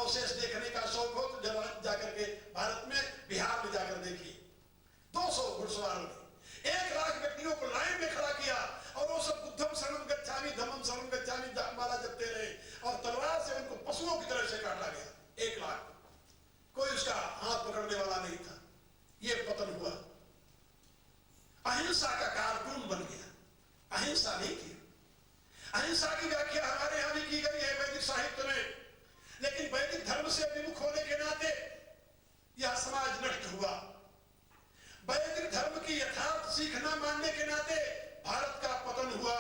Horses देखने का शौक हो तो जब जाकर के भारत में बिहार में जाकर देखिए, 200 घुड़सवारों ने 1 लाख व्यक्तियों को लाइन में खड़ा किया और वो सब बुद्धम शरणम गच्छामि धम्मम शरणम गच्छामि माला जपते रहे और तलवार से उनको पशुओं की तरह से काटा गया। 1 लाख, कोई उसका हाथ पकड़ने वाला नहीं था। ये पतन हुआ, अहिंसा का कार्टून बन गया। अहिंसा नहीं थी। अहिंसा की व्याख्या हमारे यहां भी की गई है वैदिक साहित्य में, लेकिन वैदिक धर्म से विमुख होने के नाते यह समाज नष्ट हुआ। वैदिक धर्म की यथार्थ सीख न मानने के नाते भारत का पतन हुआ।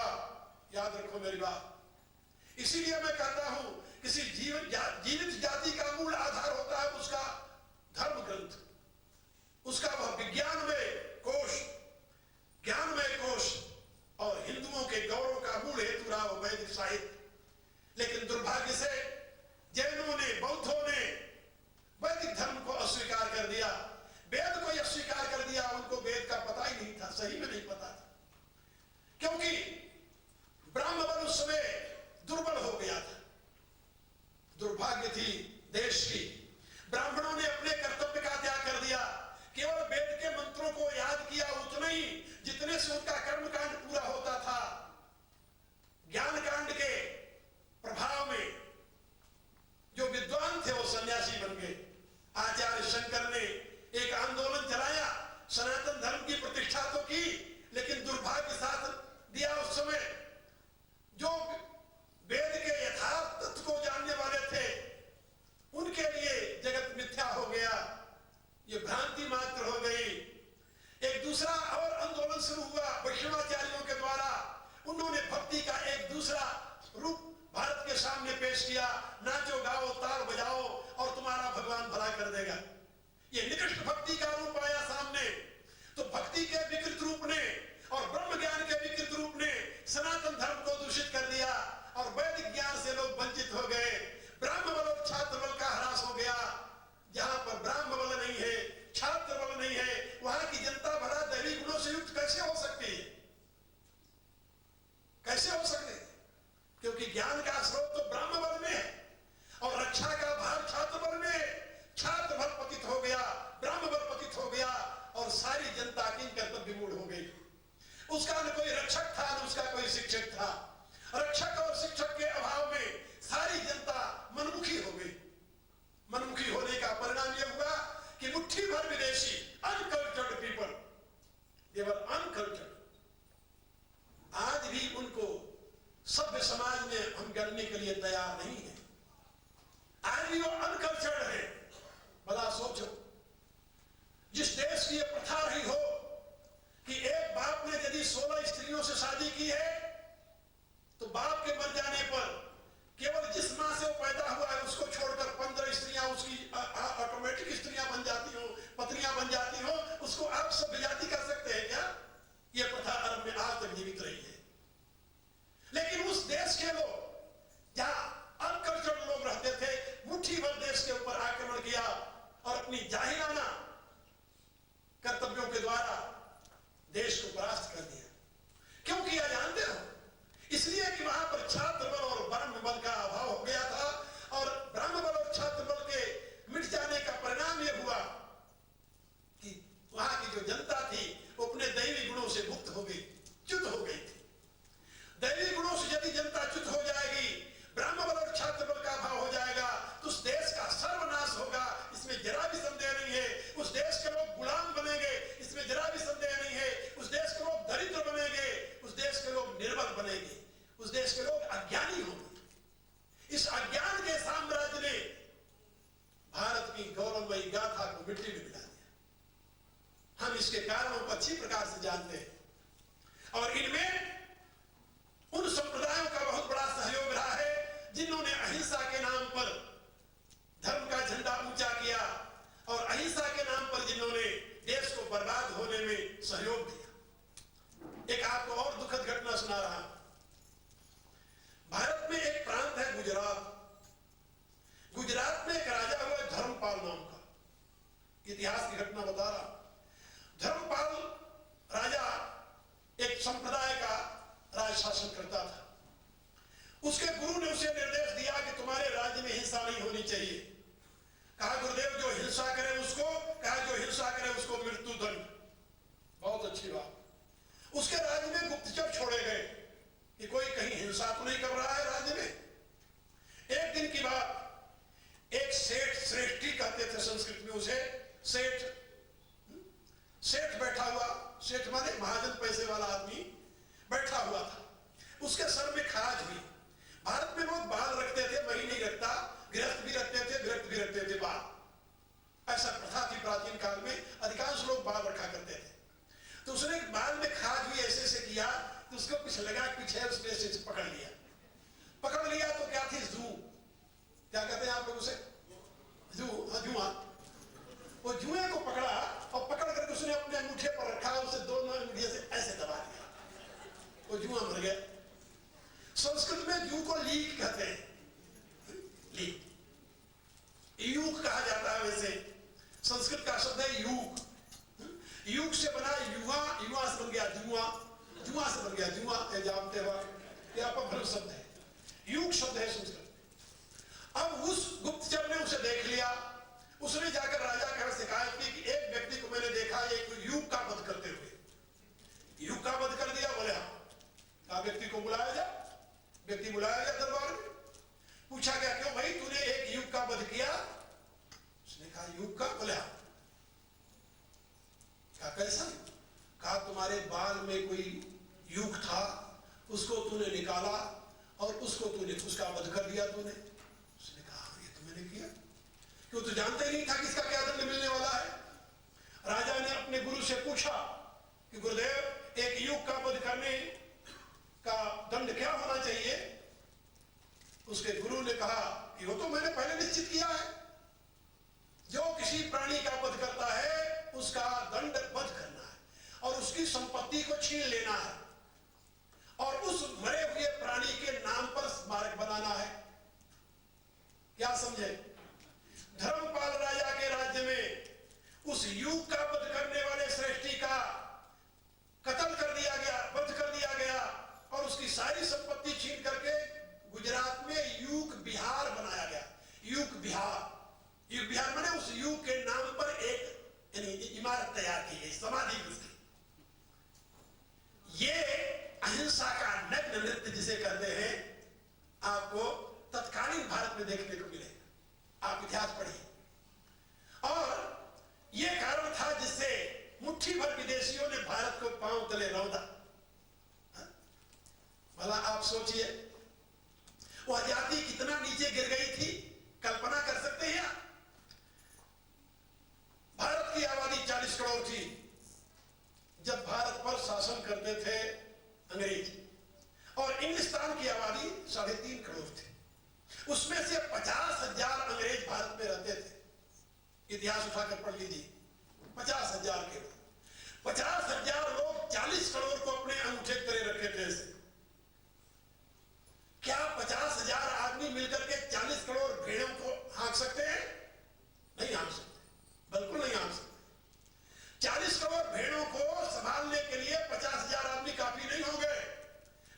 याद रखो मेरी बात। इसीलिए मैं कहता हूं किसी जीवित जाति का मूल आधार होता है उसका धर्म ग्रंथ, उसका वह विज्ञानमय कोश, ज्ञानमय कोश, और हिंदुओं के गौरव का मूल हेतु रहा वैदिक साहित्य। लेकिन दुर्भाग्य से जैनों ने, बौद्धों ने वैदिक धर्म को अस्वीकार कर दिया, वेद को अस्वीकार कर दिया। उनको वेद का पता ही नहीं था, सही में नहीं पता था, क्योंकि ब्राह्मण उस समय दुर्बल हो गया था। दुर्भाग्य थी देश की, ब्राह्मणों ने अपने कर्तव्य का त्याग कर दिया, केवल वेद के मंत्रों को याद किया, उतने ही जितने से उनका कर्मकांड पूरा होता था। ज्ञान कांड के प्रभाव में जो विद्वान थे वो सन्यासी बन गए। आचार्य शंकर ने एक आंदोलन चलाया, सनातन धर्म की प्रतिष्ठा तो की, लेकिन दुर्भाग्य साथ दिया उस समय जो वेद के यथार्थ तत्व को जानने वाले थे उनके लिए जगत मिथ्या हो गया, ये भ्रांति मात्र हो गई। एक दूसरा और आंदोलन शुरू हुआ वैष्णवाचार्यों के द्वारा। उन्होंने भक्ति का एक दूसरा रूप भारत के सामने पेश किया, नाचो गाओ ताल बजाओ और तुम्हारा भगवान भला कर देगा। ये निकृष्ट भक्ति का रूप आया सामने। तो भक्ति के विकृत रूप ने और ब्रह्म ज्ञान के विकृत रूप ने सनातन धर्म को दूषित कर दिया और वैदिक ज्ञान से लोग वंचित हो गए। ब्राह्म बल और छात्र बल का ह्रास हो गया। जहां पर ब्राह्म बल नहीं है, छात्र बल नहीं है, वहां की जनता भला दैवी गुणों से युक्त कैसे हो सकती है? कैसे हो सकते हैं? क्योंकि ज्ञान का स्रोत तो ब्राह्म बल में है और रक्षा का भार छात्र बल में है। छात्र बल पतित हो गया, ब्राह्म बल पतित हो गया और सारी जनता किन कर्तव्य विमूढ़ हो गई। उसका न कोई रक्षक था न उसका कोई शिक्षक था। रक्षक और शिक्षक के अभाव में सारी जनता मनमुखी हो गई। मनमुखी होने का परिणाम यह हुआ कि मुट्ठी भर विदेशी अनकल्चर्ड पीपल, देवर अनकल्चर्ड, आज भी उनको सभ्य समाज में हम गणने के लिए तैयार नहीं है। आज भी वो अनकल्चर्ड है। भला सोचो, जिस देश की यह प्रथा रही हो कि एक बाप ने यदि 16 स्त्रियों से शादी की है तो बाप के मर जाने पर केवल जिस मां से वो पैदा हुआ है उसको छोड़कर 15 स्त्रियां उसकी ऑटोमेटिक स्त्रियां बन जाती हो, पत्नियां बन जाती हो, उसको आप सब जाति कर सकते हैं क्या? यह प्रथा अरब में आज तक जीवित रही है। लेकिन उस देश के लोग जहां अनकल्चर्ड लोग रहते थे, मुट्ठी भर देश के ऊपर आक्रमण किया और अपनी जाहिराना कर्तव्यों के द्वारा देश को परास्त कर दिया। क्यों किया जानते हो? इसलिए कि वहां पर छात्र बल और ब्राह्म बल का अभाव हो गया था और ब्राह्म बल और छात्र बल के मिट जाने का परिणाम यह हुआ कि वहां की जो जनता थी वो अपने दैवी गुणों से मुक्त हो गई, च्युत हो गई थी। दैवी गुणों से यदि जनता च्युत हो जाएगी, ब्राह्म बल और छात्र बल का अभाव हो जाएगा तो उस देश का सर्वनाश होगा, इसमें जरा भी संदेह नहीं है। उस देश के लोग गुलाम बनेंगे, इसमें जरा भी संदेह नहीं है। उस देश के लोग दरिद्र बनेंगे, उस देश के लोग निर्बल बनेंगे, उस देश के लोग अज्ञानी होंगे। इस अज्ञान के साम्राज्य ने भारत की गौरवमयी गाथा को मिट्टी में मिला दिया। हम इसके कारणों को अच्छी प्रकार से जानते हैं और इनमें उन संप्रदायों का बहुत बड़ा सहयोग रहा है जिन्होंने अहिंसा के नाम पर धर्म का झंडा ऊंचा किया और अहिंसा के नाम पर जिन्होंने देश को बर्बाद होने में सहयोग दिया। एक आपको और दुखद घटना सुना रहा हूं। भारत में एक प्रांत है गुजरात। गुजरात में एक राजा हुआ धर्मपाल नाम का, इतिहास की घटना बता रहा। धर्मपाल राजा एक संप्रदाय का राज शासन करता था। उसके गुरु ने उसे निर्देश दिया कि तुम्हारे राज्य में हिंसा नहीं होनी चाहिए। कहा गुरुदेव जो हिंसा करे उसको, कहा जो हिंसा करे उसको मृत्यु दंड। बहुत अच्छी बात। उसके राज्य में गुप्तचर छोड़े गए कि कोई कहीं हिंसा तो नहीं कर रहा है राज्य में। एक दिन की बात, एक सेठ, श्रेष्ठी कहते थे संस्कृत में उसे, सेठ, सेठ बैठा हुआ, सेठ माने महाजन, पैसे वाला आदमी बैठा हुआ था। उसके सर में खराज हुई। भारत में लोग बाल रखते थे, वही नहीं रखता, गृहस्थ भी रखते थे, विरक्त भी रखते थे बाल। ऐसा प्रथा थी प्राचीन काल में, अधिकांश लोग बाल रखा करते थे। तो उसने बाल में खराज हुई ऐसे ऐसे किया तो उसको कुछ लगा, कुछ है, उसने ऐसे पकड़ लिया। पकड़ लिया तो क्या थी, जू, क्या कहते हैं आप लोग उसे, जू, हाँ जुआ। वो जुए को पकड़ा और पकड़ करके उसने अपने अंगूठे पर रखा, उसे दोनों अंगूठे से ऐसे दबा दिया, वो जुआ मर गया। संस्कृत में जू को लीक कहते हैं, लीक, यूक कहा जाता है। वैसे संस्कृत का शब्द है यूक, यूक से बना युवा, युवा से बन गया जुआ, जुआ से बन गया जुआ, ये जानते हो, ये अपभ्रंश शब्द है, यूक शब्द है संस्कृत। अब उस गुप्तचर ने उसे देख लिया, उसने जाकर राजा का शिकायत की कि एक व्यक्ति को मैंने देखा एक युग का वध करते हुए। युग का वध कर दिया? बोले हाँ। कहा व्यक्ति को बुलाया जाए। व्यक्ति बुलाया गया दरबार में, पूछा गया क्यों भाई तूने एक युग का वध किया? उसने कहा युग का? बोले हाँ। कहा कैसा? कहा तुम्हारे बाल में कोई युग था, उसको तूने निकाला और उसको तूने, उसका वध कर दिया तूने। उसने कहा ये तो मैंने किया। क्यों? तो जानते ही नहीं था कि इसका क्या दंड मिलने वाला है। राजा ने अपने गुरु से पूछा कि गुरुदेव एक युग का वध करने का दंड क्या होना चाहिए? उसके गुरु ने कहा कि वो तो मैंने पहले निश्चित किया है, जो किसी प्राणी का वध करता है उसका दंड वध करना है और उसकी संपत्ति को छीन लेना है और उस मरे हुए प्राणी के नाम पर स्मारक बनाना है। क्या समझे? धर्मपाल राजा के राज्य में उस युग का वध करने वाले श्रेष्ठी का कत्ल कर दिया गया, वध कर दिया गया और उसकी सारी संपत्ति छीन करके गुजरात में युग बिहार बनाया गया। युग बिहार, युग बिहार माने उस युग के नाम पर एक इमारत तैयार की गई, समाधि उसकी। ये अहिंसा का नग्न नृत्य जिसे कहते हैं, आपको तत्कालीन भारत में देखने को मिलेगा। आप इतिहास पढ़िए। और यह कारण था जिससे मुट्ठी भर विदेशियों ने भारत को पांव तले रौंदा। भला आप सोचिए वो आजादी कितना नीचे गिर गई थी, कल्पना कर सकते हैं आप? भारत की आबादी 40 करोड़ थी जब भारत पर शासन करते थे अंग्रेज, और इंग्लिस्तान की आबादी 3.5 करोड़ थी। उसमें से 50,000 अंग्रेज भारत में रहते थे। इतिहास उठाकर पढ़ लीजिए, 50,000 के 50,000 लोग 40 करोड़ को अपने अंगूठे तले रखे थे। क्या 50,000 आदमी मिलकर के 40 करोड़ भेड़ों को हाँक सकते हैं? नहीं हाँक सकते, बिल्कुल नहीं हाँक सकते। 40 करोड़ भेड़ों को संभालने के लिए 50,000 आदमी काफी नहीं हो गए,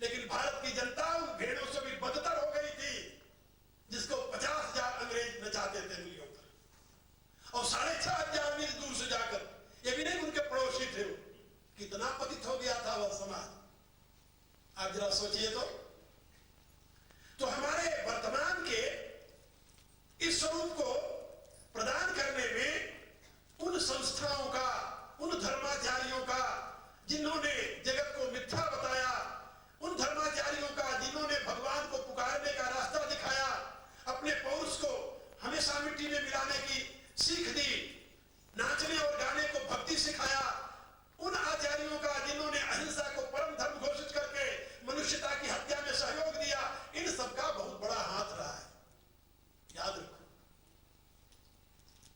लेकिन भारत की जनता उन भेड़ों से भी बदतर हो गई थी जिसको 50,000 अंग्रेज नचाते थे मिलियों पर, और 6,500 मील दूर से जाकर, ये भी नहीं उनके पड़ोसी थे, कितना पतित हो गया था वह समाज। आप जरा सोचिए तो हमारे वर्तमान के इस स्वरूप को प्रदान करने में उन संस्थाओं का, उन धर्माचार्यों का जिन्होंने जगत को मिथ्या बताया, उन धर्माचार्यों का जिन्होंने भगवान को पुकारने का रास्ता दिखाया, अपने पौरुष को हमेशा मिट्टी में मिलाने की सीख दी, नाचने और गाने को भक्ति सिखाया, उन आचार्यों का जिन्होंने अहिंसा को परम धर्म घोषित करके मनुष्यता की हत्या में सहयोग दिया, इन सबका बहुत बड़ा हाथ रहा है, याद रखो।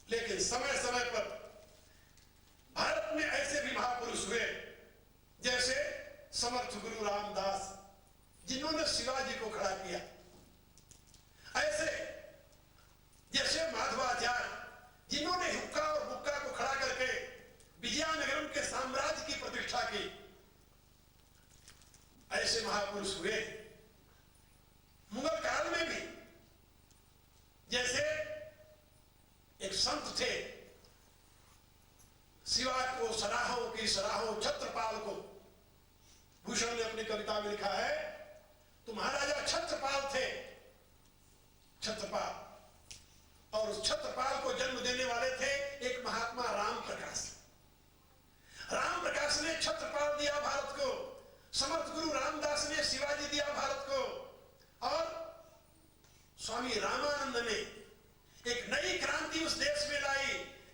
लेकिन समय समय पर भारत में ऐसे भी महापुरुष हुए जैसे समर्थ गुरु रामदास, जिन्होंने शिवाजी को खड़ा किया, ऐसे जैसे माधवाचार्य, जिन्होंने हुक्का और बुक्का को खड़ा करके विजयनगरम के साम्राज्य की प्रतिष्ठा की। ऐसे महापुरुष हुए मुगल काल में भी, जैसे थे। शिवा को सराहो छत्रपाल को। भूषण ने अपनी कविता में लिखा है, तो महाराजा छत्रपाल थे, छत्रपाल। और उस छत्रपाल को जन्म देने वाले थे एक महात्मा राम प्रकाश। राम प्रकाश ने छत्रपाल दिया भारत को, समर्थ गुरु रामदास ने शिवाजी दिया भारत को, और स्वामी रामानंद ने एक नई क्रांति उस देश में लाई।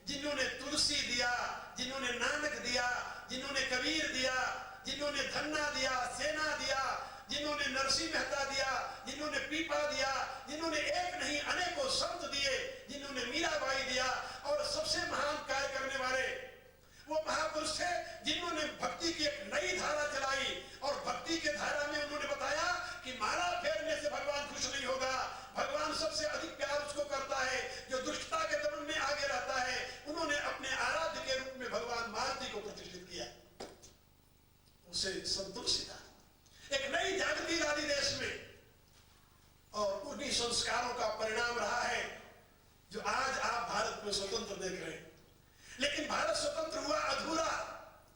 जिन्होंने तुलसी दिया, जिन्होंने नानक दिया, जिन्होंने कबीर दिया, जिन्होंने धन्ना दिया, सेना दिया, जिन्होंने नरसिंह मेहता दिया, जिन्होंने पीपा दिया, जिन्होंने एक नहीं अनेकों संत दिए, जिन्होंने मीराबाई दिया, और सबसे महान कार्य करने वाले वो महापुरुष थे जिन्होंने भक्ति की एक नई धारा चलाई। और भक्ति के धारा में उन्होंने बताया कि माला फेरने से भगवान खुश नहीं होगा, भगवान सबसे अधिक प्यार उसको करता है जो दुष्टता के दमन में आगे रहता है। उन्होंने अपने आराध्य के रूप में भगवान मारुति को प्रतिष्ठित किया, उसे संतुष्ट था, एक नई जागृति ला दी देश में। और उन्हीं संस्कारों का परिणाम रहा है जो आज आप भारत में स्वतंत्र देख रहे हैं। लेकिन भारत स्वतंत्र हुआ अधूरा,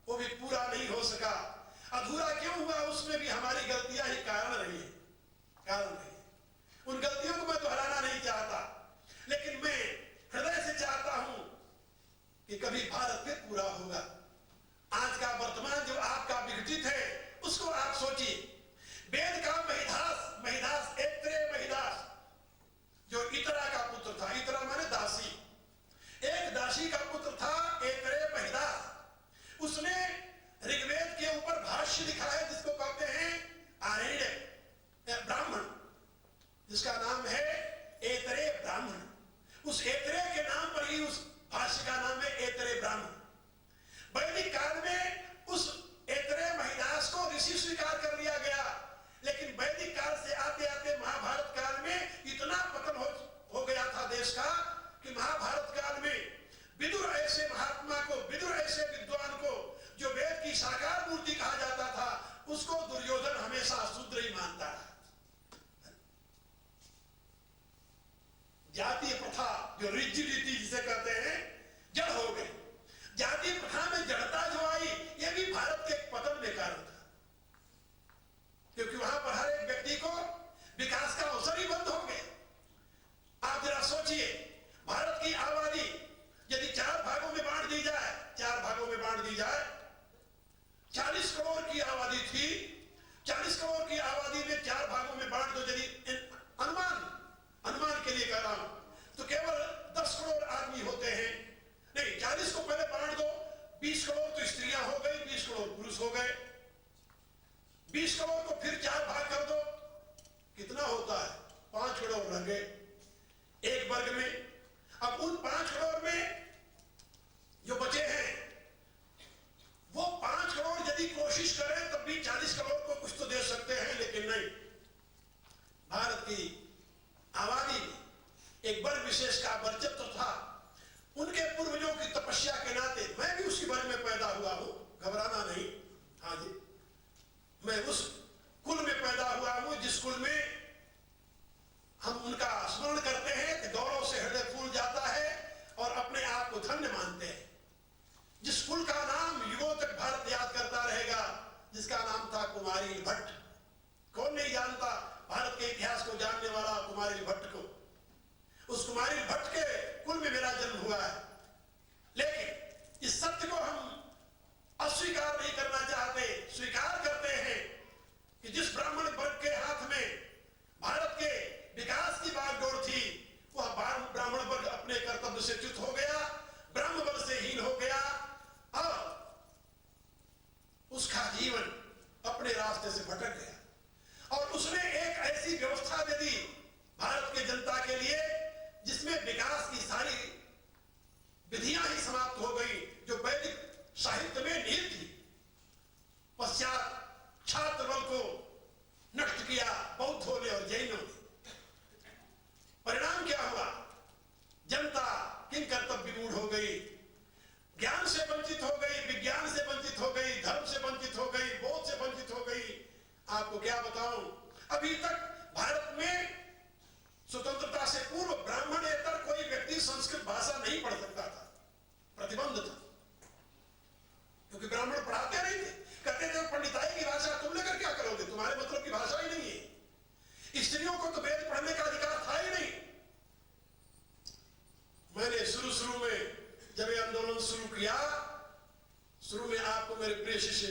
वो भी पूरा नहीं हो सका। अधूरा क्यों हुआ? उसमें भी हमारी गलतियां ही कारण रही है, कारण रही है। उन गलतियों को मैं दोहराना नहीं चाहता, लेकिन मैं हृदय से चाहता हूं कि कभी भारत फिर पूरा होगा। आज का वर्तमान जो आपका विघटित है उसको आप सोचिए। वेद का महिदास ऐत्रेय महिदास जो इतरा का पुत्र था, इतरा माने दासी, एक दासी का पुत्र था ऐत्रेय महिदास। उसने ऋग्वेद के ऊपर भाष्य लिखा है जिसको कहते हैं आरण्यक ब्राह्मण, जिसका नाम है ऐत्रेय ब्राह्मण। उस ऐत्रेय के नाम पर ही उस भाष्य का नाम है ऐत्रेय ब्राह्मण। वैदिक काल में उस ऐत्रेय महिदास को ऋषि स्वीकार कर लिया गया, लेकिन वैदिक काल से आते आते महाभारत काल में इतना पतन हो गया था देश का कि महाभारत काल में विदुर ऐसे महात्मा को, विदुर ऐसे विद्वान को जो वेद की साकार मूर्ति कहा जाता था, उसको दुर्योधन हमेशा शूद्र ही मानता है। जातीय प्रथा जो रिजिडिटी जिसे कहते हैं, जड़ हो गई। जातीय प्रथा में जड़ता जो आई, यह भी भारत के पतन में कारण था, क्योंकि वहां पर हर एक व्यक्ति को विकास का अवसर ही बंद हो गया। आप जरा सोचिए, भारत की आबादी यदि 4 भागों में बांट दी जाए, 4 भागों में बांट दी जाए, 40 करोड़ की आबादी थी, 40 करोड़ की आबादी में 4 भागों में बांट दो, यदि अनुमान के लिए कह रहा हूं, तो केवल 10 करोड़ आदमी होते हैं। नहीं, 40 को पहले बांट दो, 20 करोड़ तो स्त्रियां हो गई, 20 करोड़ पुरुष हो गए, 20 करोड़ को फिर 4 भाग कर दो, कितना होता है? 5 करोड़ रह गए एक वर्ग में। अब उन 5 करोड़ में जो बचे हैं, वो 5 करोड़ यदि कोशिश करें तब भी 40 करोड़ को कुछ तो दे सकते हैं, लेकिन नहीं। भारत की आबादी में एक वर्ग विशेष का वर्चस्व था। उनके पूर्वजों की तपस्या के नाते मैं भी उसी वर्ग में पैदा हुआ हूं, घबराना नहीं। हाँ जी, मैं उस कुल में पैदा हुआ हूं जिस कुल में हम उनका स्मरण करते हैं कि गौरव से हृदय फूल जाता है और अपने आप को धन्य मानते हैं। जिस कुल का नाम युगों तक भारत याद करता रहेगा, जिसका नाम था कुमारिल भट्ट। कौन नहीं जानता भारत के इतिहास को जानने वाला कुमारिल भट्ट को। उस कुमारिल भट्ट के कुल में मेरा जन्म हुआ है, लेकिन इस सत्य को हम अस्वीकार नहीं करना चाहते, स्वीकार करते हैं कि जिस ब्राह्मण वर्ग के हाथ में भारत के विकास की बागडोर थी, वह ब्राह्मण वर्ग अपने कर्तव्य से च्युत हो गया, ब्रह्म बल से हीन हो गया, और उसका जीवन अपने रास्ते से भटक गया। और उसने एक ऐसी व्यवस्था दे दी भारत के जनता के लिए जिसमें विकास की सारी विधियां ही समाप्त हो गई जो वैदिक साहित्य में निहित थी। पश्चात छात्र बल को नष्ट किया बौद्धों ने और जैनों ने। परिणाम क्या हुआ? जनता किन कर्तव्य विमूढ़ हो गई, ज्ञान से वंचित हो गई, विज्ञान से वंचित हो गई, धर्म से वंचित हो गई, बोध से वंचित हो गई। आपको क्या बताऊं, अभी तक भारत में स्वतंत्रता से पूर्व ब्राह्मणेतर कोई व्यक्ति संस्कृत भाषा नहीं पढ़ सकता प्रतिबंध था, क्योंकि ब्राह्मण पढ़ाते नहीं थे। कहते थे पंडिताई की भाषा तुम लेकर क्या करोगे, तुम्हारे मतलब की भाषा ही नहीं है। स्त्रियों को तो वेद पढ़ने का अधिकार था ही नहीं। मैंने शुरू में जब ये आंदोलन शुरू किया, शुरू में आपको मेरे प्रिय शिष्य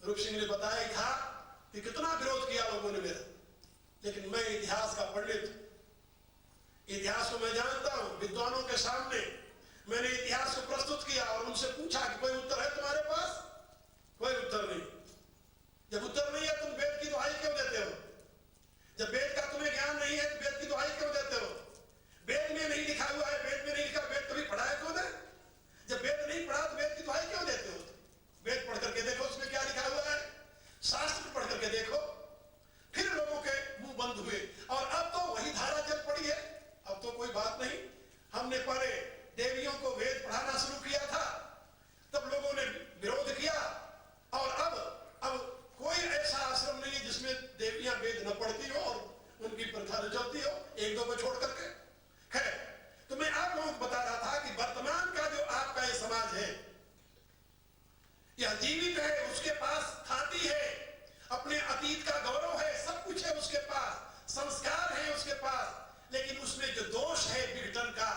रूप सिंह ने बताया ही था कि कितना विरोध किया लोगों ने मेरा, लेकिन मैं इतिहास का पंडित, इतिहास को मैं जानता हूं। विद्वानों के सामने मैंने इतिहास को प्रस्तुत किया और उनसे पूछा कि कोई उत्तर है तुम्हारे पास? कोई उत्तर नहीं। जब उत्तर नहीं है तुम वेद की दुहाई क्यों देते हो? जब वेद का तुम्हें ज्ञान नहीं है तो वेद की दुहाई क्यों देते हो? वेद में नहीं लिखा हुआ है, वेद में नहीं लिखा, वेद कभी पढ़ा है कौन है? जब वेद नहीं पढ़ा तो वेद की दुहाई क्यों देते हो? वेद पढ़ करके देखो उसमें क्या लिखा हुआ है, शास्त्र पढ़ करके देखो। फिर लोगों के मुंह बंद हुए और अब तो वही धारा चल पड़ी है। अब तो कोई बात नहीं। हमने पहले देवियों को वेद पढ़ाना शुरू किया था, तब लोगों ने विरोध किया, और अब कोई ऐसा आश्रम नहीं है जिसमें देवियां वेद न पढ़ती हो और उनकी प्रथा न चलती हो, एक दो को छोड़ करके। खैर, तो मैं आप लोगों को बता रहा था कि वर्तमान का जो आपका ये समाज है, यह जीवित है, उसके पास ख्याति है, अपने अतीत का गौरव है, सब कुछ है उसके पास, संस्कार है उसके पास, लेकिन उसमें जो दोष है विघटन का,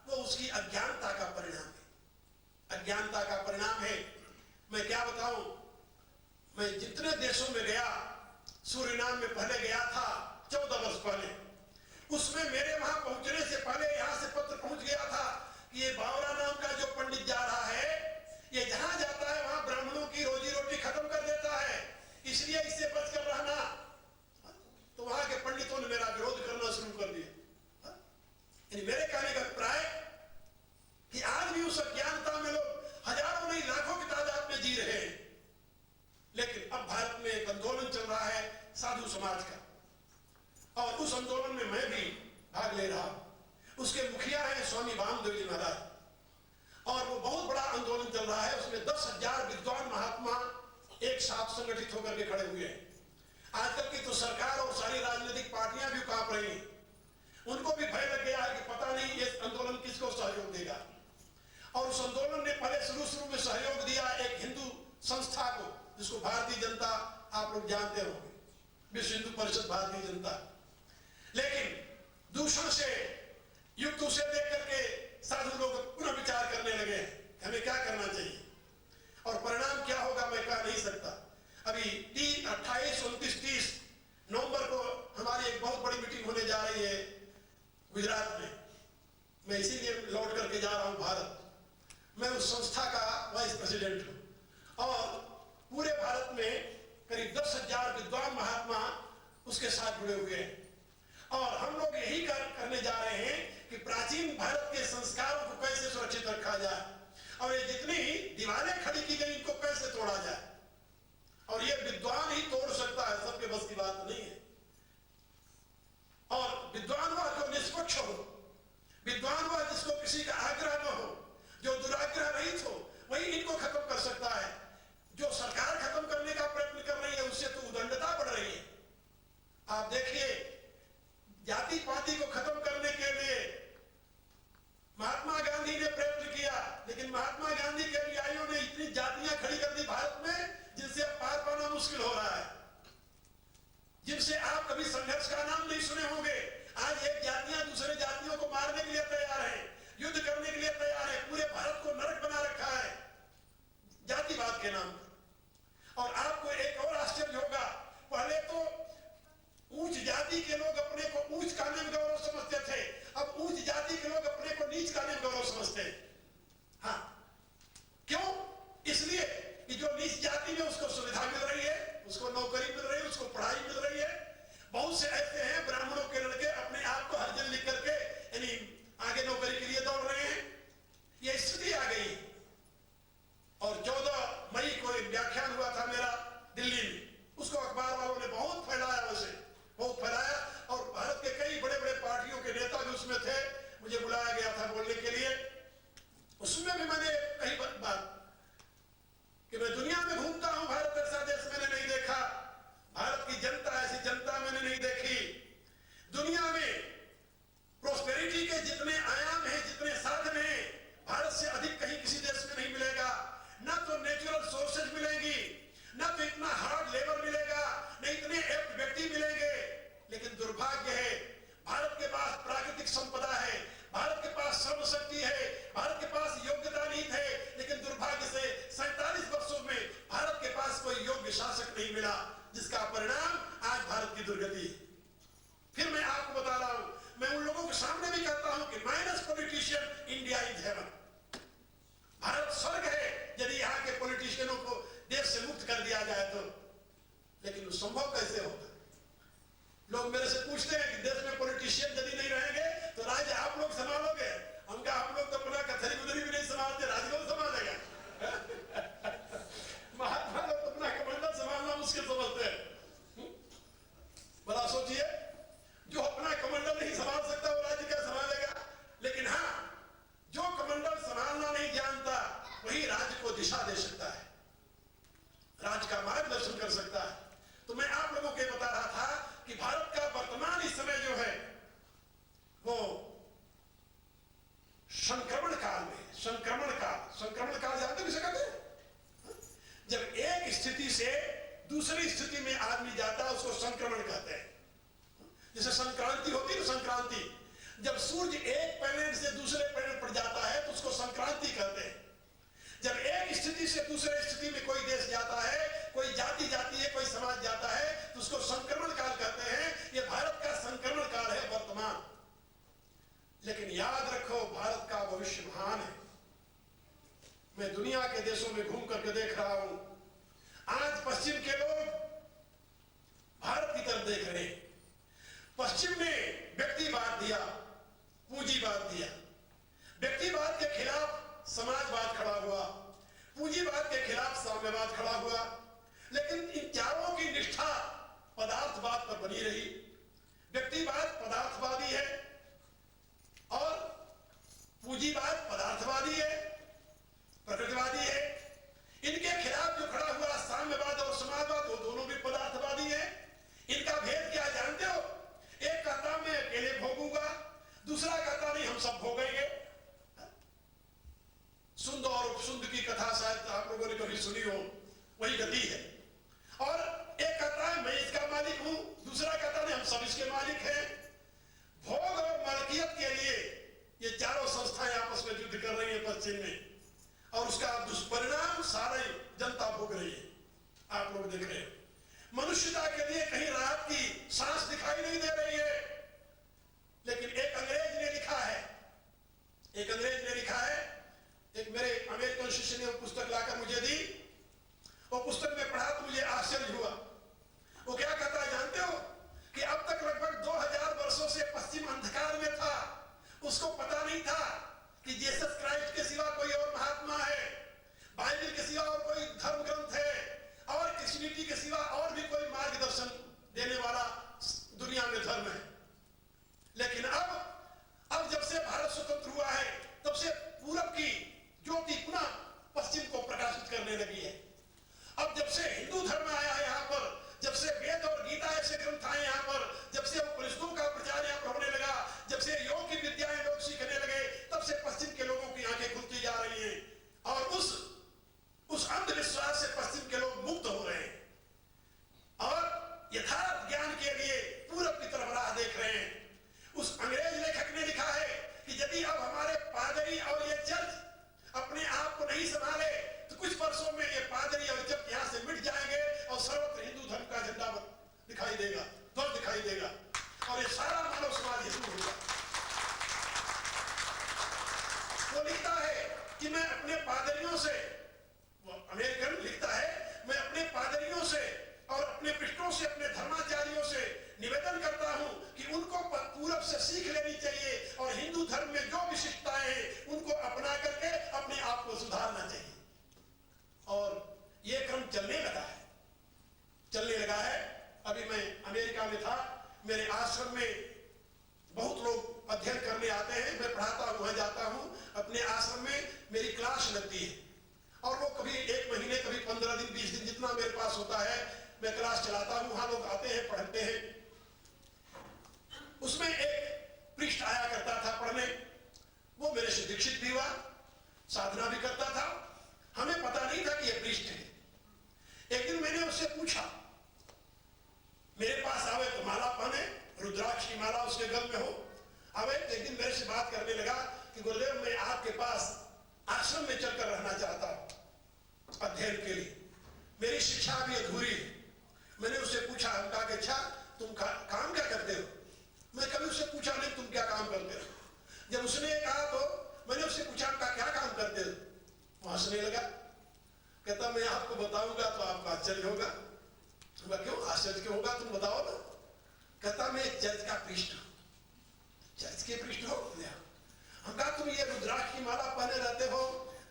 वो उसकी अज्ञानता का परिणाम है। अज्ञानता का परिणाम है। मैं क्या बताऊं, मैं जितने देशों में गया, सूरीनाम में पहले गया था 14 वर्ष पहले, उसमें मेरे वहां पहुंचने से पहले यहां से पत्र पहुंच गया था कि ये बावरा नाम का जो पंडित जा रहा है, ये जहां जाता है वहां ब्राह्मणों की रोजी रोटी खत्म कर देता है, इसलिए इससे बचकर रहना। तो वहां के पंडितों ने मेरा विरोध करना शुरू कर दिया। मेरे कहने का अभिप्राय कि आज भी उस अज्ञानता में लोग हजारों नहीं लाखों की तादाद में जी रहे हैं। लेकिन अब भारत में एक आंदोलन चल रहा है साधु समाज का, और उस आंदोलन में मैं भी भाग ले रहा हूं। उसके मुखिया हैं स्वामी वामदेव जी महाराज, और वो बहुत बड़ा आंदोलन चल रहा है। उसमें 10,000 विद्वान महात्मा एक साथ संगठित होकर के खड़े हुए हैं। आजकल की तो सरकार और सारी राजनीतिक पार्टियां भी कांप रही हैं। उनको भी भय लग गया है कि पता नहीं ये आंदोलन किसको सहयोग देगा। और उस आंदोलन ने पहले शुरू में सहयोग दिया एक हिंदू संस्था को, जिसको भारतीय जनता, आप लोग जानते होंगे, विश्व हिंदू परिषद भारतीय जनता। लेकिन दूषण से युक्त उसे देख करके साधु लोग पुनः विचार करने लगे कि हमें क्या करना चाहिए, और परिणाम क्या होगा मैं कह नहीं सकता। अभी 28, 29, 30 नवंबर को हमारी एक बहुत बड़ी मीटिंग होने जा रही है गुजरात में। मैं इसीलिए लौट करके जा रहा हूं भारत। मैं उस संस्था का वाइस प्रेसिडेंट हूं, और पूरे भारत में करीब 10,000 विद्वान महात्मा उसके साथ जुड़े हुए हैं। और हम लोग यही करने जा रहे हैं कि प्राचीन भारत के संस्कारों को कैसे सुरक्षित रखा जाए, और ये जितनी दीवारें खड़ी की गई इनको कैसे तोड़ा जाए। और ये विद्वान ही तोड़ सकता है, सबके बस की बात नहीं है। और विद्वान वह जो निष्पक्ष हो, विद्वान वह जिसको किसी का आग्रह न हो, जो दुराग्रह रहित हो, वही इनको खत्म कर सकता है। जो सरकार खत्म करने का प्रयत्न कर रही है उससे तो उदंडता बढ़ रही है। आप देखिए, जाति पाति को खत्म करने के लिए महात्मा गांधी ने प्रयत्न किया, लेकिन महात्मा गांधी के अनुयायियों ने इतनी जातियां खड़ी कर दी भारत में जिनसे अब पार पाना मुश्किल हो रहा है, जिनसे आप कभी संघर्ष का नाम नहीं सुने होंगे। आज एक जातियां दूसरे जातियों को मारने के लिए तैयार है, युद्ध करने के लिए तैयार है, पूरे भारत को नरक बना रखा है जातिवाद के नाम पर। और आपको एक और आश्चर्य होगा, पहले तो उच्च जाति के लोग अपने को उच्च काने में गौरव समझते थे, अब उच्च जाति के लोग अपने को नीच काने में गौरव समझते हैं। हाँ, क्यों? इसलिए कि जो नीच जाति में उसको सुविधा मिल रही है, उसको नौकरी मिल रही है, उसको पढ़ाई मिल रही है। बहुत से ऐसे हैं ब्राह्मणों के लड़के अपने आप को हरिजन लिख करके यानी आगे नौकरी के लिए दौड़ रहे हैं। ये स्थिति आ गई। और 14 मई को एक व्याख्यान हुआ था मेरा दिल्ली में, उसको अखबार वालों ने बहुत फैलाया, उसे बहुत फैलाया, और भारत के कई बड़े बड़े पार्टियों के नेता भी उसमें थे। मुझे बुलाया गया था बोलने के लिए। उसमें भी मैंने कई बात कि मैं दुनिया में घूमता हूं, भारत ऐसा देश मैंने नहीं देखा, भारत की जनता ऐसी जनता मैंने नहीं देखी। दुनिया में प्रोस्पेरिटी के जितने आयाम हैं, जितने साधन हैं, भारत से अधिक कहीं योग्य शासक नहीं मिला, जिसका परिणाम आज भारत की दुर्गति है। फिर मैं आपको बता रहा हूं, मैं उन लोगों के सामने भी कहता हूं कि minus politician India is heaven. Bharat स्वर्ग है यदि यहाँ के पॉलिटिशियनों को देश से मुक्त कर दिया जाए तो। लेकिन वो संभव कैसे होगा? लोग मेरे से पूछते हैं कि देश में पॉलिटिशियन यदि नहीं रहेंगे तो राज्य आप लोग संभालोगे? हम कहा आप लोग तो अपना कथरी गुदरी भी नहीं संभालते, राज्य कौन संभालेगा? महात्मा लोग अपना कमंडल संभालना मुश्किल समझते हैं। बड़ा सोचिए, जो अपना कमंडल नहीं संभाल सकता वो राज्य क्या संभालेगा? लेकिन हाँ, जो कमंडल संभालना नहीं जानता वही राज्य को दिशा दे सकता है, राज्य का मार्गदर्शन कर सकता है। तो मैं आप लोगों को बता रहा था कि भारत का वर्तमान इस समय जो है वो संक्रमण काल में, संक्रमण काल जानते किसे कहते हैं? जब एक स्थिति से दूसरी स्थिति में आदमी जाता है उसको संक्रमण कहते हैं। जैसे संक्रांति होती है ना, संक्रांति, जब सूर्य एक प्लैनेट से दूसरे प्लैनेट पर जाता है तो उसको संक्रांति कहते हैं। जब एक स्थिति से दूसरे स्थिति में कोई देश जाता है, कोई जाति जाती है, कोई समाज जाता है तो उसको संक्रमण काल कहते हैं। यह भारत का संक्रमण काल है वर्तमान। लेकिन याद रखो, भारत का भविष्य महान है। मैं दुनिया के देशों में घूम करके देख रहा हूं, आज पश्चिम के लोग भारत की तरफ देख रहे हैं। पश्चिम ने व्यक्तिवाद दिया, पूंजीवाद दिया। व्यक्तिवाद के खिलाफ समाजवाद खड़ा हुआ, पूंजीवाद के खिलाफ साम्यवाद खड़ा हुआ। लेकिन इन चारों की निष्ठा पदार्थवाद पर बनी रही। व्यक्तिवाद पदार्थवादी है और पूंजीवाद पदार्थवादी है, प्रकृतिवादी है। इनके खिलाफ जो खड़ा हुआ साम्यवाद और समाजवाद, वो दोनों भी पदार्थवादी है। इनका भेद क्या जानते हो? एक कहता मैं अकेले भोगूंगा, दूसरा कहता नहीं हम सब भोगेंगे। सुंद और उपसुंद की कथा शायद आप लोगों ने कभी सुनी हो, वही गति है। और एक कहता है मैं इसका मालिक हूं, दूसरा कहता नहीं हम सब इसके मालिक हैं। भोग और मालिकियत के लिए ये चारों संस्थाएं आपस में युद्ध कर रही हैं पश्चिम में, और उसका दुष्परिणाम सारी जनता भोग रही है। आप लोग देख रहे हैं, मनुष्यता के लिए कहीं राहत की सांस दिखाई नहीं दे रही है। लेकिन एक अंग्रेज ने लिखा है, एक मेरे अमेरिकन शिष्य ने वो पुस्तक लाकर मुझे दी। वो पुस्तक में पढ़ा तो मुझे आश्चर्य हुआ। वो क्या कहता है जानते हो? कि अब तक लगभग 2000 वर्षों से पश्चिम अंधकार में था। उसको पता नहीं था कि जीसस क्राइस्ट के सिवा कोई और महात्मा है, बाइबल के सिवा और कोई धर्म ग्रंथ है, और क्रिश्चियनिटी के सिवा और भी कोई मार्गदर्शन देने वाला दुनिया में धर्म है। लेकिन अब जब से भारत स्वतंत्र हुआ है तब से पूरब की ज्योति पुनः पश्चिम को प्रकाशित करने लगी है। अब जब से हिंदू धर्म आया है यहाँ पर, जब से वेद और गीता ऐसे ग्रंथ आए यहाँ पर, जब से उपनिषदों का प्रचार यहाँ पर होने लगा, जब से योग की विद्याएं लोग सीखने लगे, तब से पश्चिम के लोगों की आंखें खुलती जा रही हैं और उस अंधविश्वास से पश्चिम के लोग मुक्त हो रहे हैं और यथार्थ ज्ञान के लिए पूरब की तरफ राह देख रहे हैं। उस अंग्रेज लेखक ने लिखा है कि यदि अब हमारे पादरी और ये चर्च अपने आप को नहीं संभाले तो कुछ वर्षों में ये पादरी और चर्च यहां से मिट जाएंगे और सर्वत्र हिंदू धर्म का झंडा दिखाई देगा, ध्वज दिखाई देगा और ये सारा मानव समाज हिंदू होगा। वो लिखता है कि मैं अपने पादरियों से, वो अमेरिकन लिखता है, मैं अपने पादरियों से और अपने पृष्ठों से, अपने धर्माचार्यों से निवेदन करता हूं कि उनको पूरब से सीख लेनी चाहिए और हिंदू धर्म में जो विशिष्टताएं हैं उनको अपना करके अपने आप को सुधारना चाहिए। और ये क्रम चलने लगा है। अभी मैं अमेरिका में था, मेरे आश्रम में बहुत लोग अध्ययन करने आते हैं, मैं पढ़ाता हूं, वहां जाता हूं। अपने आश्रम में मेरी क्लास लगती है और वो कभी 1 महीने, कभी 15 दिन, 20 दिन, जितना मेरे पास होता है मैं क्लास चलाता हूं। वहां लोग आते हैं, पढ़ते हैं। उसमें एक पृष्ठ आया करता था पढ़ने, वो मेरे से दीक्षित भी हुआ, साधना भी करता था। हमें पता नहीं था कि ये पृष्ठ है। एक दिन मैंने उससे पूछा, मेरे पास आवे तो माला पहने, रुद्राक्ष की माला उसके गल में हो, आवे तो एक दिन मेरे से बात करने लगा कि गुरुदेव मैं आपके पास आश्रम में चलकर रहना चाहता हूं अध्ययन के लिए। मेरी शिक्षा भी अधूरी है। मैंने उससे पूछा, हम कहा कि अच्छा तुम काम क्या करते हो? मैं कभी उससे पूछा नहीं तुम क्या काम करते हो। जब उसने कहा तो मैंने उससे पूछा आपका क्या काम करते हो? वो हंसने लगा, कहता मैं आपको बताऊंगा तो आपको आश्चर्य होगा। क्यों आश्चर्य क्यों होगा, तुम बताओ ना। कहता मैं चर्च का पृष्ठ हूं। चर्च के पृष्ठ हो? हम कहा तुम ये रुद्राक्ष की माला पहने रहते हो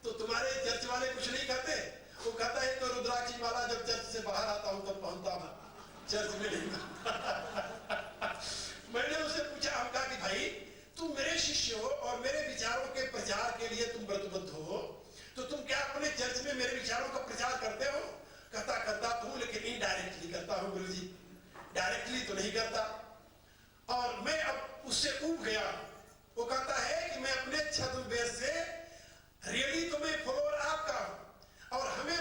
तो तुम्हारे चर्च वाले कुछ नहीं कहते? वो कहता है तो रुद्राक्ष की माला जब चर्च से बाहर आता हूं तब पहनता हूं, चर्च में नहीं। मैंने उससे पूछा, हम कहा कि भाई तुम मेरे शिष्य हो और मेरे विचारों के प्रचार के लिए तुम व्रतबद्ध हो, तो तुम क्या अपने चर्च में मेरे विचारों का प्रचार करते हो? कहता करता हूं लेकिन इनडायरेक्टली करता हूं गुरुजी, डायरेक्टली तो नहीं करता। और मैं अब उससे ऊब गया। वो कहता है कि मैं अपने छद्मवेश से रियली तो मैं फॉलोअर आपका हूं और हमें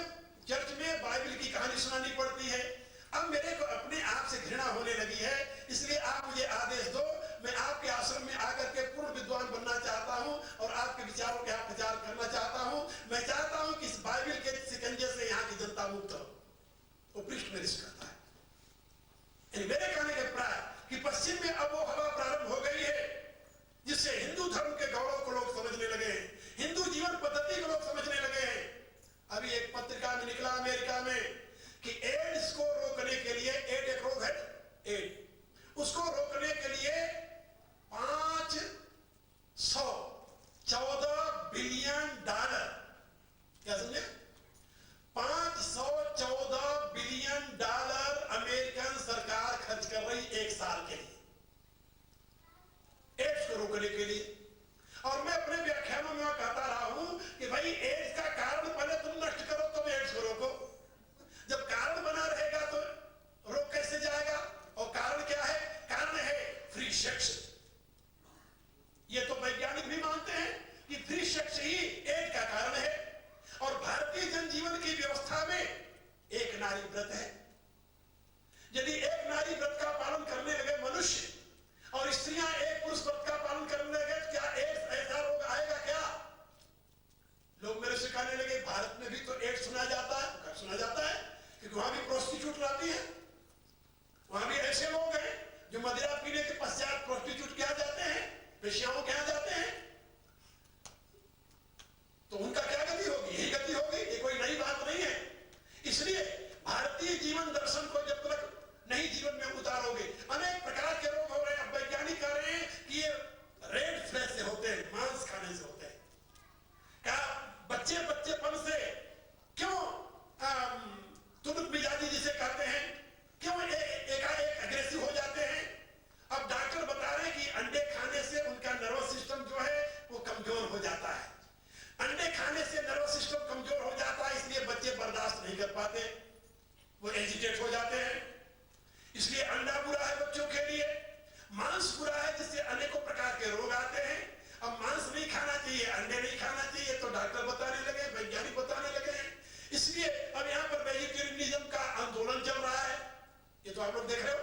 चर्च में बाइबल की कहानी सुनानी पड़ती है। अब मेरे को अपने आप से घृणा होने लगी है, इसलिए आप मुझे आदेश दो, मैं आपके आश्रम में आकर के पूर्ण विद्वान बनना चाहता हूं और आपके विचारों का प्रचार करना चाहता हूं। मैं चाहता हूं कि इस बाइबल के शिकंजे से यहाँ की जनता मुक्त हो। वो पृष्ठ में रिश्त करता है। मेरे कहने के प्राय कि पश्चिम में अब वो हवा प्रारंभ हो गई है जिससे हिंदू धर्म के गौरव को लोग समझने लगे हैं, हिंदू जीवन पद्धति को लोग समझने लगे हैं। अभी एक पत्रिका में निकला अमेरिका में कि एड्स को रोकने के लिए, एड एक रोग है, एड, उसको रोकने के लिए 514 बिलियन डॉलर, क्या समझे, 514 बिलियन डॉलर अमेरिकन सरकार खर्च कर रही एक साल के लिए एड्स को रोकने के लिए। और मैं अपने व्याख्यानों में कहता रहा हूं कि भाई एड्स का कारण पहले तुम नष्ट करो तब एड्स को रोको। जब कारण बना रहेगा तो रोक कैसे जाएगा? और कारण क्या है? कारण है फ्री सेक्स। ये तो वैज्ञानिक भी मानते हैं कि फ्री सेक्स ही एड्स का कारण है। और भारतीय जनजीवन की व्यवस्था में एक नारी व्रत है। यदि एक नारी व्रत का पालन करने लगे मनुष्य और स्त्रियां एक पुरुष व्रत का पालन करने लगे, क्या एड्स ऐसा रोग आएगा क्या? लोग मेरे से कहने लगे भारत में भी तो एड्स सुना जाता है। सुना जाता है क्योंकि वहां भी प्रोस्टिट्यूट रहती है, वहां भी ऐसे लोग हैं जो मदिरा पीने के पश्चात प्रोस्टिट्यूट किया जाते हैं, वेश्याओं किया जाते हैं। तो उनका क्या गति होगी? यही गति होगी। ये कोई नई बात नहीं है। इसलिए भारतीय जीवन दर्शन को जब तक नहीं जीवन में उतारोगे, अनेक प्रकार के रोग हो रहे हैं। वैज्ञानिक कह रहे हैं कि ये रेड फ्लैश से होते हैं, मांस खाने से होते हैं। क्या बच्चेपन से क्यों तुरंत मिजाजी जिसे कहते हैं, क्यों एकाएक अग्रेसिव हो जाते हैं? अब डॉक्टर बता रहे हैं कि अंडे खाने से उनका नर्वस सिस्टम जो है वो कमजोर हो जाता है। अंडे खाने से नर्वस सिस्टम कमजोर हो जाता है, इसलिए बच्चे बर्दाश्त नहीं कर पाते, वो एजिटेट हो जाते हैं। इसलिए अंडा बुरा है बच्चों के लिए, मांस बुरा है जिससे अनेकों प्रकार के रोग आते हैं। अब मांस नहीं खाना चाहिए, अंडे नहीं खाना चाहिए, तो डॉक्टर बताने लगे, वैज्ञानिक बताने लगे हैं। इसलिए अब यहाँ पर वेजिटेरियनिज्म का आंदोलन चल रहा है। ये तो आप लोग देख रहे हो।